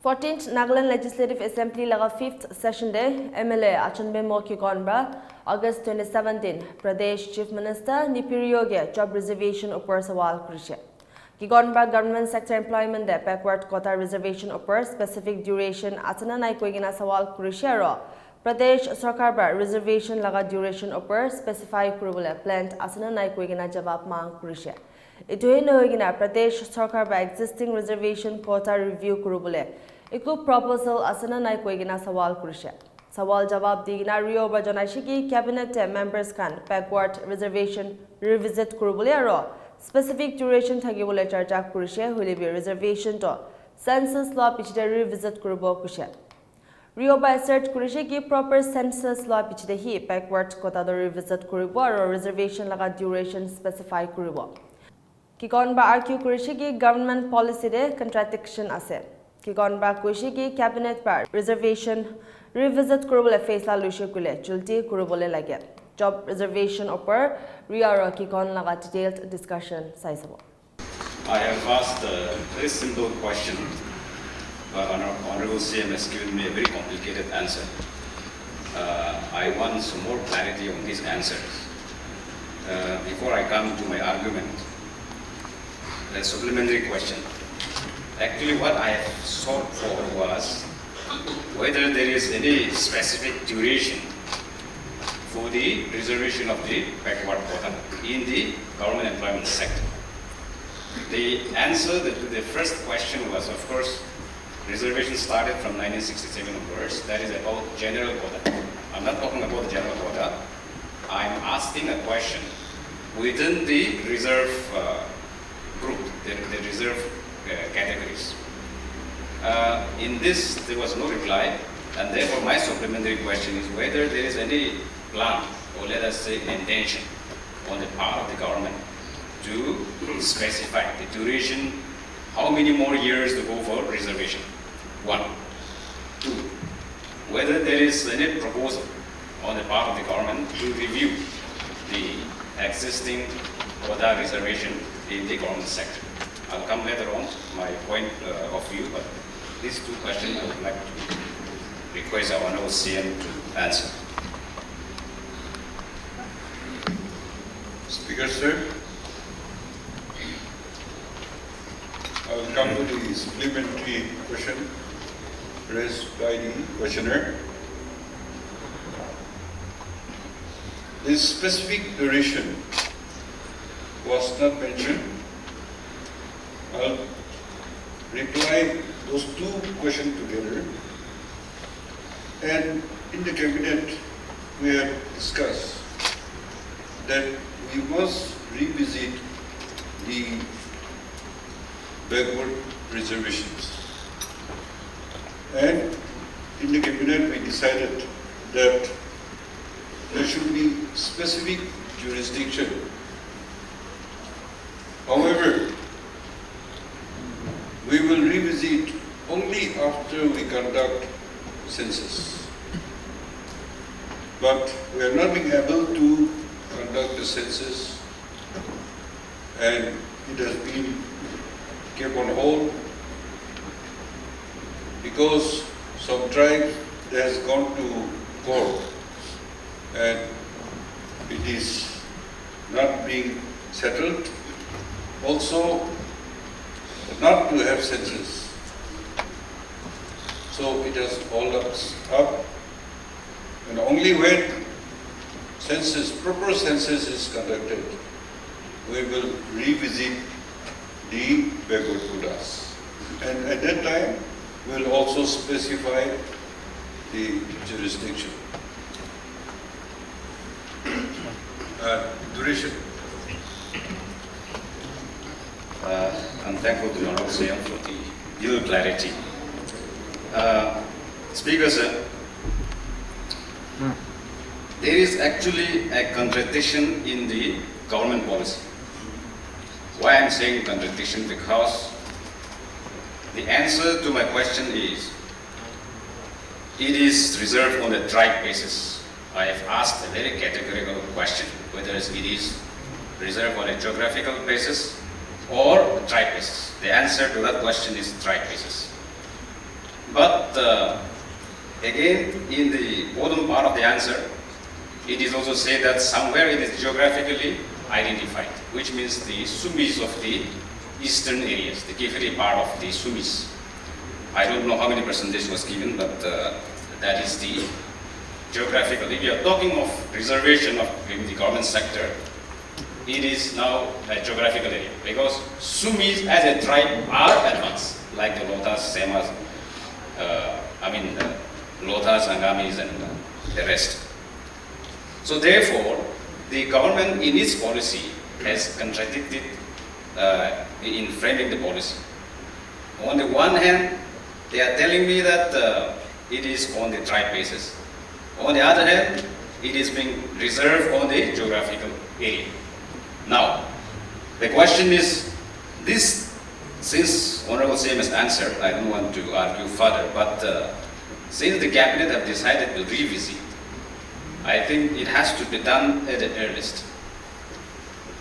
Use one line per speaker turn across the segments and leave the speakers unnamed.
14th Nagaland Legislative Assembly laga 5th session day MLA Achumbemo Kikon bra August 2017 Pradesh Chief Minister Nipiriyoge job reservation upar sawal kurishe. Kikon bra government sector employment de backward quota reservation upar specific duration atana nai koigina sawal kurishe ro Pradesh Sarkar bra reservation laga duration upar specify kuribole planned atana nai koigina jawab mang kurishe. Itohe nohogina Pradesh Sarkar bra existing reservation quota review kuribole Iku proposal asana nai koigina sawal kurishe. Sawal jawab digina Rio Bajonashiki cabinet members kan backward reservation revisit kurubule aro specific duration thagibole charja kurishe hulibi reservation to census law pichide revisit kurubo kushe. Rio ba assert kurishe ki proper census law pichide hi backward quota do revisit kuribo aro reservation laga duration specify kuribo. Kikon ba argue kurishe ki government policy de contradiction ase. Kikon ba kushi ki cabinet par reservation revisit kurubole faisla lushe kule chulti kurubole lage job reservation upper riaro Kikon laga detailed discussion saisabo.
I have asked a very simple question, but Honorable CM has given me a very complicated answer. I want some more clarity on these answers. Before I come to my argument, a supplementary question. Actually, what I have sought for was whether there is any specific duration for the reservation of the backward quota in the government employment sector. The answer to the first question was, of course, reservation started from 1967 onwards. That is about general quota. I'm not talking about the general quota. I'm asking a question within the reserve group, the reserve categories. In this, there was no reply, and therefore my supplementary question is whether there is any plan, or let us say intention, on the part of the government to specify the duration, how many more years to go for reservation. 1. 2. Whether there is any proposal on the part of the government to review the existing quota reservation in the government sector. I'll come later on my point of view, but these two questions I would like to request our Honorable CM to answer.
Speaker, sir. I will come to the supplementary question raised by the questioner. The specific duration was not mentioned. I'll reply those two questions together. And in the cabinet, we have discussed that we must revisit the backward reservations. And in the cabinet, we decided that there should be specific jurisdiction. However, we will revisit only after we conduct census. But we are not being able to conduct the census, and it has been kept on hold because some tribe has gone to court and it is not being settled. Also, not to have census. So it has hold up, and only when proper census is conducted, we will revisit the backward quotas. And at that time, we will also specify the jurisdiction. Duration.
I'm thankful to the Honorable CM for the due clarity. Speaker, sir, there is actually a contradiction in the government policy. Why I'm saying contradiction? Because the answer to my question is, it is reserved on a tribe basis. I have asked a very categorical question, whether it is reserved on a geographical basis or tribe basis. The answer to that question is tribe basis. But again, in the bottom part of the answer, it is also said that somewhere it is geographically identified, which means the Sumis of the eastern areas, the Kifiri part of the Sumis. I don't know how many percentage was given, but that is the geographical. If you are talking of reservation of in the government sector, it is now a geographical area because Sumis as a tribe are advanced, like the Lotas, Semas, Lotas, Angamis, and the rest. So therefore, the government in its policy has contradicted in framing the policy. On the one hand, they are telling me that it is on the tribe basis. On the other hand, it is being reserved on the geographical area. Now, the question is, this, since Honorable CM has answered, I don't want to argue further, but since the cabinet have decided to revisit, I think it has to be done at the earliest.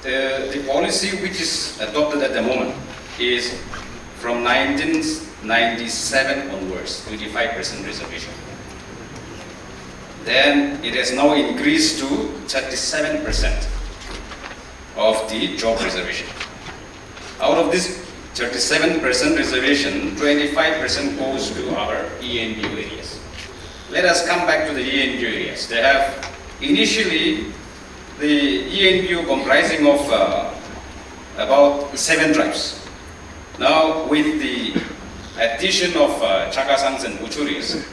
The policy which is adopted at the moment is from 1997 onwards, 25% reservation. Then it has now increased to 37% of the job reservation. Out of this 37% reservation, 25% goes to our ENBU areas. Let us come back to the ENBU areas. They have initially the ENBU comprising of about 7 tribes. Now with the addition of Chakasangs and Buchuris,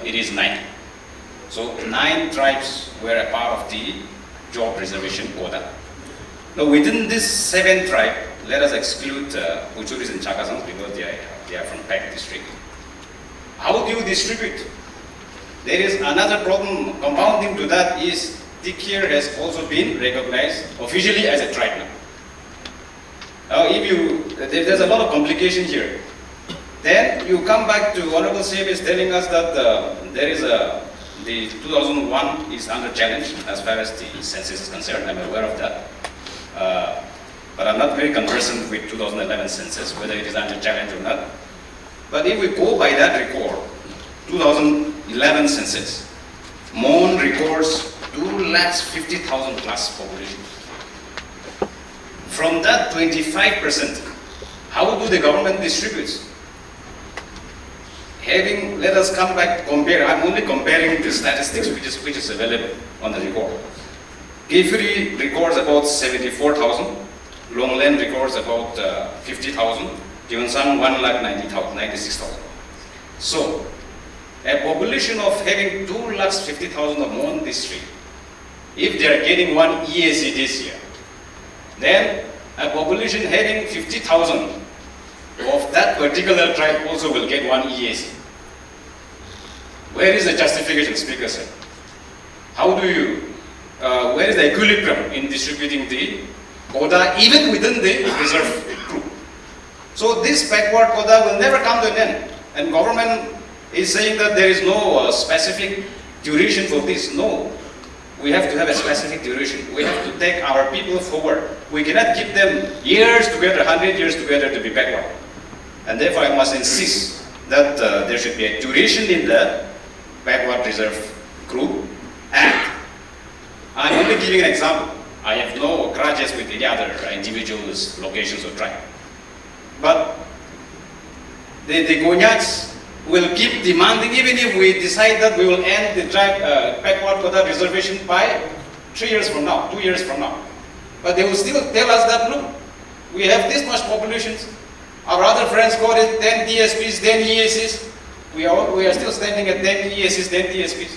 it is 9. So 9 tribes were a part of the job reservation quota. Now within this 7 tribe, let us exclude Buchuris and Chakasangs because they are from Pak district. How do you distribute? There is another problem compounding to that is Tikir has also been recognized officially as a tribe now. Now there's a lot of complication here. Then you come back to Honorable CM is telling us that there is the 2001 is under challenge as far as the census is concerned. I'm aware of that. But I'm not very conversant with 2011 census, whether it is under challenge or not. But if we go by that record, 2011 census, Mon records 250,000 plus population. From that 25%, how do the government distribute? Let us come back, compare, I'm only comparing the statistics which is available on the record. Kifiri records about 74,000, Longland records about 50,000, Kionsang 1,96,000. So, a population of having 2,50,000 of Mon district, if they are getting 1 EAC this year, then a population having 50,000 of that particular tribe also will get 1 EAC. Where is the justification, Speaker sir? How do you, where is the equilibrium in distributing the quota even within the reserve group? So this backward quota will never come to an end. And government is saying that there is no specific duration for this. No, we have to have a specific duration. We have to take our people forward. We cannot keep them years together, 100 years together to be backward. And therefore I must insist that there should be a duration in the backward reserve group. And I'm only giving an example. I have no grudges with any other individuals, locations or tribe. But the Gonyaks will keep demanding, even if we decide that we will end the tribe backward quota reservation by 3 years from now, 2 years from now. But they will still tell us that, look, we have this much populations. Our other friends got it 10 DSPs, 10 EACs. We are still standing at 10 EACs, 10 DSPs.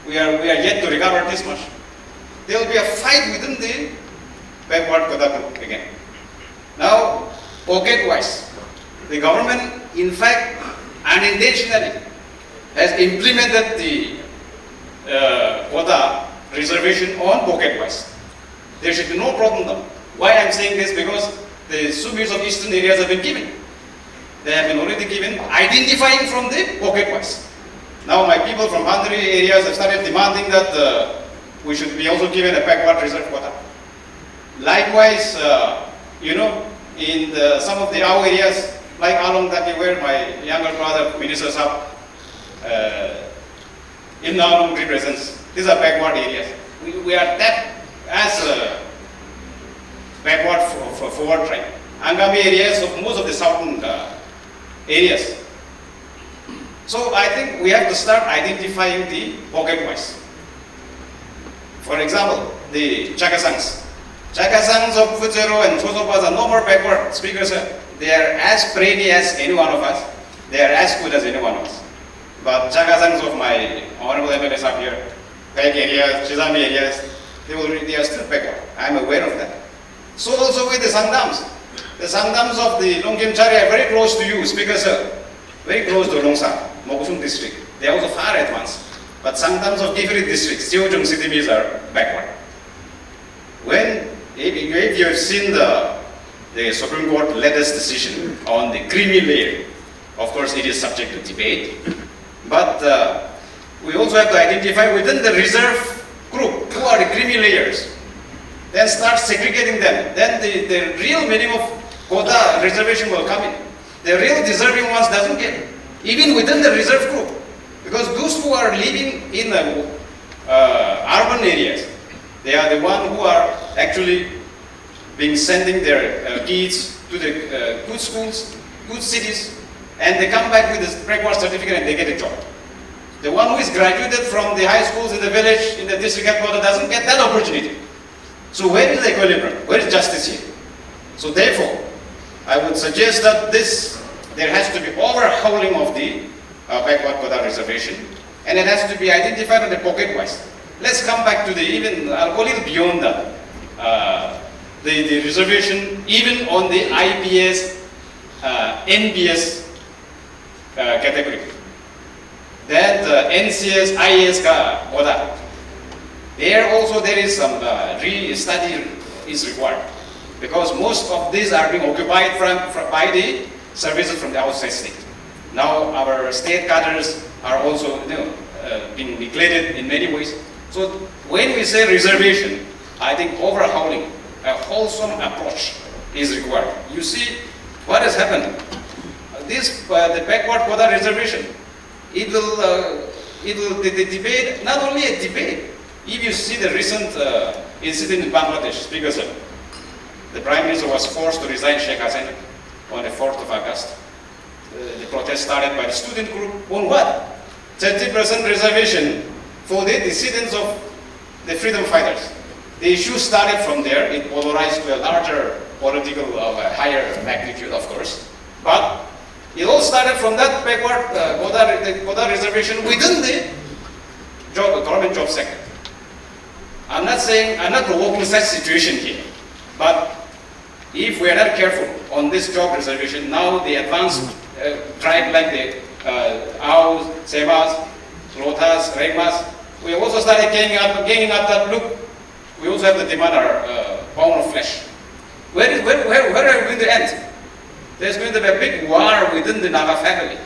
We are yet to recover this much. There will be a fight within the backward quota group again. Now, pocket-wise, the government, in fact, unintentionally has implemented the quota reservation on pocket-wise. There should be no problem though. Why I'm saying this? Because the Sumis of eastern areas have been given. They have been already given, identifying from the pocket-wise. Now my people from Handri areas have started demanding that we should be also given a backward reserve quota. Likewise, in some of the our areas, like along that where my younger brother ministers up in Along represents. These are backward areas. We are that as backward for forward tribe. Angami areas of most of the southern areas. So I think we have to start identifying the pocket-wise. For example, the Chakasangs. Chakasangs of Futsero and Chosopas are no more backward speakers. They are as brainy as any one of us. They are as good as any one of us. But Chakasangs of my honorable MLAs up here, Peg areas, Chizami areas, they are still backward. I am aware of that. So also with the Sangdams. The Sangdams of the Longkimchari are very close to you, speakers, very close to Longsa, Mokusung district. They are also far advanced. But Sangdams of different districts, Seojung cities are backward. If you have seen the Supreme Court latest decision on the creamy layer, of course it is subject to debate, but we also have to identify within the reserve group who are the creamy layers, then start segregating them. Then the real meaning of quota reservation will come in. The real deserving ones doesn't get, even within the reserve group, because those who are living in urban areas, they are the ones who are actually being sending their kids to the good schools, good cities, and they come back with a backward certificate and they get a job. The one who is graduated from the high schools in the village, in the district headquarters, doesn't get that opportunity. So where is the equilibrium? Where is justice here? So therefore, I would suggest that there has to be overhauling of the backward quota reservation, and it has to be identified on the pocket-wise. Let's come back to I'll go a little beyond that. The reservation, even on the IPS, NBS category. Then the NCS, IAS quota. There also there is some re-study is required, because most of these are being occupied by the services from the outside state. Now our state cadres are also being neglected in many ways. So when we say reservation, I think overhauling, a wholesome approach is required. You see what has happened. The backward quota reservation, it will the debate, not only a debate. If you see the recent incident in Bangladesh, because the Prime Minister was forced to resign Sheikh Hasina on the 4th of August. The protest started by the student group on what? 30% reservation for the descendants of the freedom fighters. The issue started from there. It polarized to a larger political of a higher magnitude, of course. But it all started from that backward quota reservation within the government job sector. I'm not provoking such situation here, but if we are not careful on this job reservation, now the advanced tribe like the Aos, Sebas, Lotas, Remas, we also started gaining up that look. We also have to demand our pound of flesh. Where are we going to end? There's going to be a big war within the Naga family,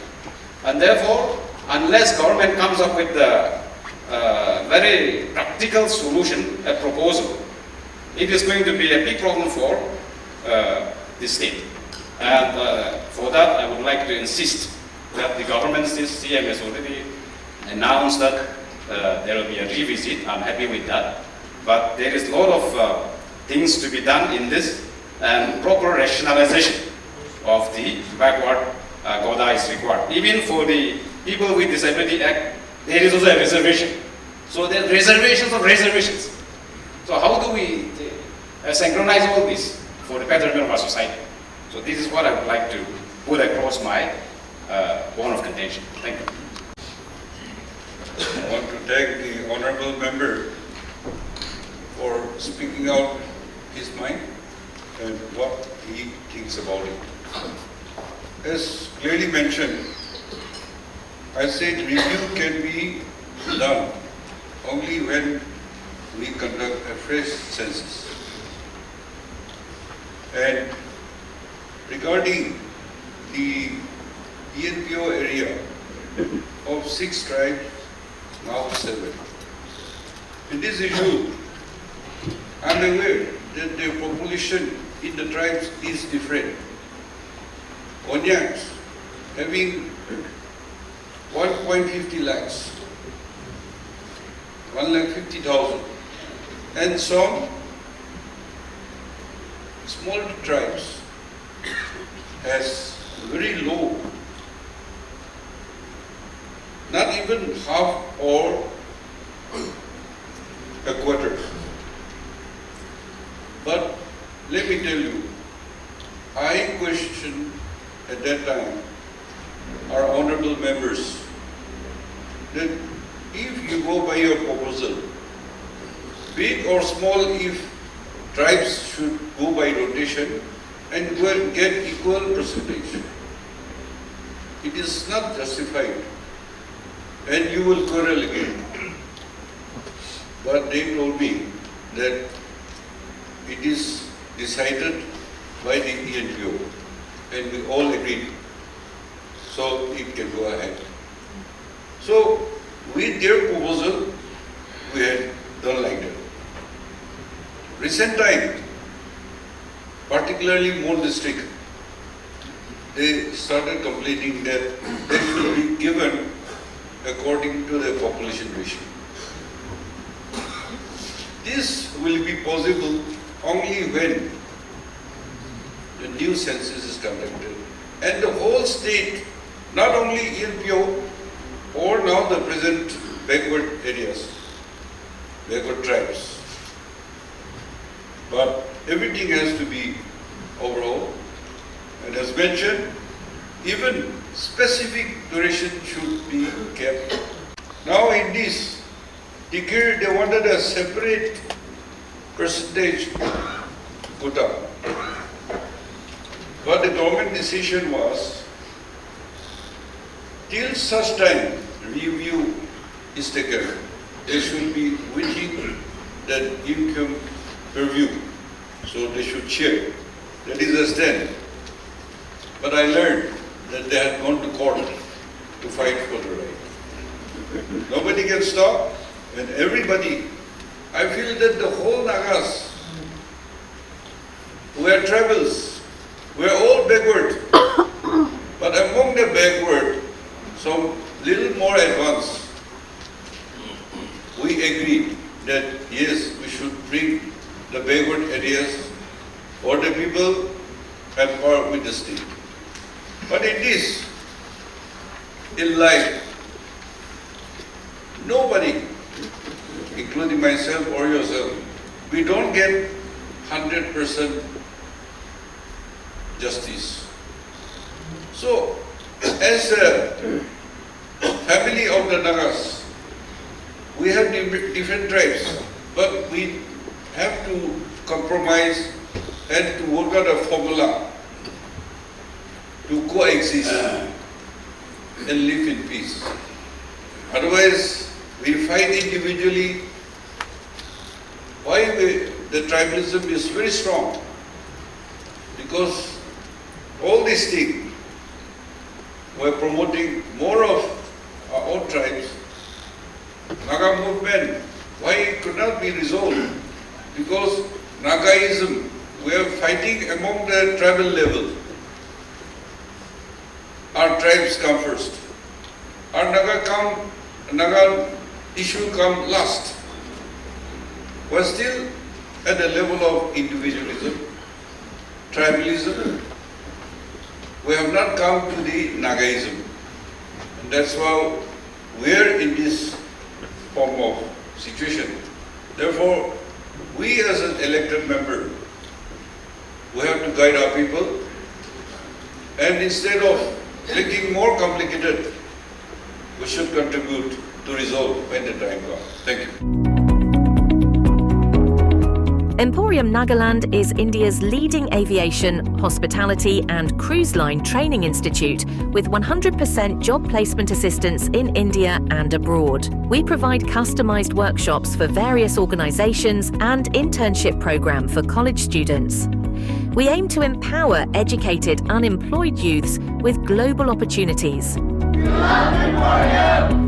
and therefore, unless government comes up with the very practical solution, a proposal, it is going to be a big problem for the state. And for that, I would like to insist that the government, since CM has already announced that there will be a revisit. I'm happy with that. But there is a lot of things to be done in this, and proper rationalization of the backward quota is required. Even for the People with Disability Act, there is also a reservation. So there are reservations of reservations. So how do we synchronize all this for the betterment of our society? So this is what I would like to put across my bone of contention. Thank you.
I want to thank the honorable member for speaking out his mind and what he thinks about it. As clearly mentioned, I said review can be done only when we conduct a fresh census. And regarding the ENPO area of 6 tribes, now 7. In this issue, I am aware that the population in the tribes is different. cognacs having 1.50 lakhs, 1,50,000, and some small tribes has very low, not even half or a quarter. But let me tell you, I questioned at that time our honorable members that if you go by your proposal, big or small, if tribes should go by rotation and go and get equal percentage, it is not justified and you will quarrel again. But they told me that it is decided by the ENPO and we all agreed, so it can go ahead. So with their proposal, we had done like that. Recent time, particularly Mon district, they started complaining that they should be given according to the population ratio. This will be possible only when the new census is conducted and the whole state, not only ENPO or now the present backward areas, backward tribes, but everything has to be overall. And as mentioned, even specific duration should be kept. Now in this decade, they wanted a separate percentage quota. But the government decision was, till such time review is taken, they should be within that income review. So they should share. That is a stand. But I learned that they had gone to court to fight for the right. Nobody can stop, and everybody, I feel that the whole Nagas, who are tribals, we are all backward. But among the backward, some little more advanced, we agreed that yes, we should bring the backward areas or the people at par with the state. But in this, in life, nobody, including myself or yourself, we don't get 100% justice. So, as a family of the Nagas, we have different tribes, but we have to compromise and to work out a formula to coexist and live in peace. Otherwise, we fight individually. Why the tribalism is very strong? Because all these things were promoting more of our own tribes. Naga movement, why it could not be resolved? Because Nagaism, we are fighting among the tribal level. Our tribes come first. Our Naga issue come last. We are still at the level of individualism, tribalism. We have not come to the Nagaism. And that's why we are in this form of situation. Therefore, we as an elected member, we have to guide our people, and instead of making more complicated, we should contribute to resolve when the time comes. Thank you.
Emporium Nagaland is India's leading aviation, hospitality and cruise line training institute with 100% job placement assistance in India and abroad. We provide customised workshops for various organisations and internship programme for college students. We aim to empower educated, unemployed youths with global opportunities.
We love Emporium!